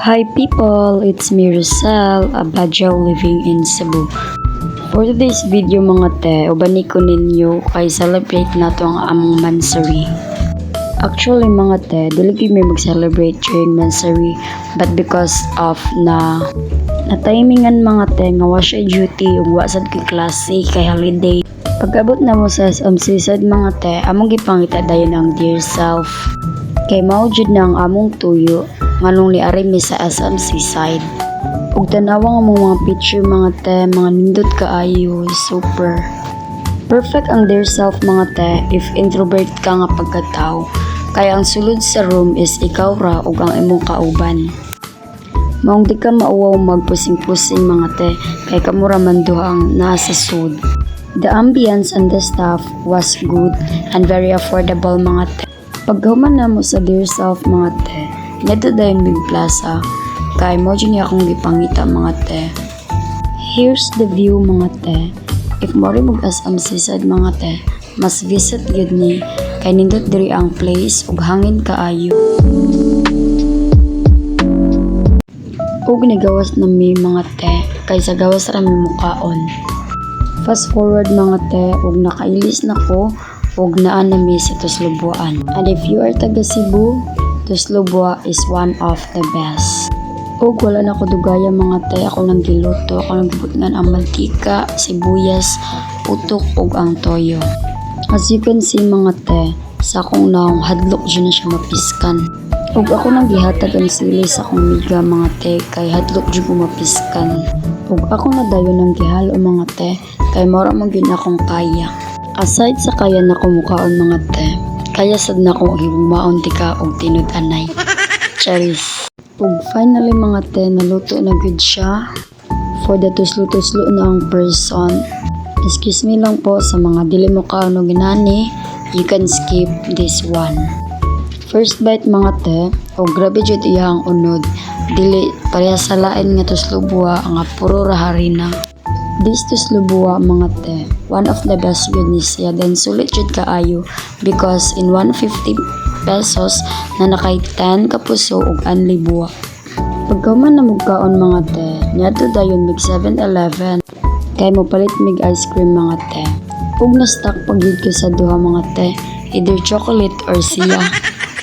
Hi people, it's me Rosel, a Badyaw living in Cebu. For today's video mga te, ubani ko ninyo kay celebrate nato ang among mansary. Actually mga te, dili may mag-celebrate during mansary, but because of na timingan mga te nga wa siya duty ug wa sad kay klase kay holiday. Pag-abot na mo sa SMC sad mga te, among gipangita dayon ang dear self. Kay mao jud na ang among tuyo nganong liari mi sa SMC side. Ug tanawa nga mga picture mga te, mga nindot kaayo, super. Perfect ang dear self mga te if introvert ka nga pagkatao. Kaya ang sulod sa room is ikaw ra ug ang imong kauban. Maong di ka mauwaw magpusing-pusing mga te, kay kamura man duha ang nasa sud. The ambience and the staff was good and very affordable mga te. Paghuman na mo sa dear self mga te, neto dayon Big Plaza, kay mo dyan akong gipangita mga te. Here's the view mga te. If mori mag-asam sisad mga te, mas visit yun ni, kay nindot diri ang place ug hangin kaayo. Ug nagawas na mi mga te, kay sa gawas ra mi mukaon. Fast forward mga te, ug nakailis na ko, ug naa na mi sa Tuslubuan. And if you are taga Cebu, Tuslubua is one of the best. Ug wala na ko dugaya mga te, ako nang giluto, ako nang gibutngan ang mantika, sibuyas, utok ug ang toyo. As you can see mga te, sa akong naong hadlok dyan na siya mapiskan. Ug ako nang gihatag ang sili sa akong miga mga te, kay hadlok dyan ko mapiskan. Ug ako na dayon nang gihalo mga te, kay mora man gyud akong kaya. Aside sa kaya na kumukaon mga te, kaya sad na ko higugmaon tika og tinud-anay. Charis. Ug finally mga te, naluto na good siya. For the tuslo-tuslo na ang person. Excuse me lang po sa mga dili mo kaon og ginani, you can skip this one. First bite mga te, ug grabe jud iyang unod. Dili pareha sa lain nga tuslubua nga puro ra harina. This tuslubua mga te, one of the best yun ni siya, then sulit jud kaayo because in 150 pesos na nakay 10 ka puso ug anli buwa. Pagkaman na mugkaon mga te, niadto dayon mig 7-Eleven kay mo palit mig ice cream mga te. Ug na stock pagyud ko sa duha mga te, either chocolate or siya.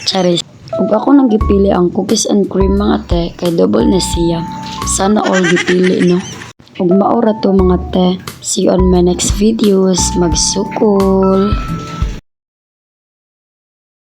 Charis. Ug ako nang gipili ang cookies and cream mga te, kay double na siya. Sana all gipili no. Ug maura to mga te. See you on my next videos. Magsukol!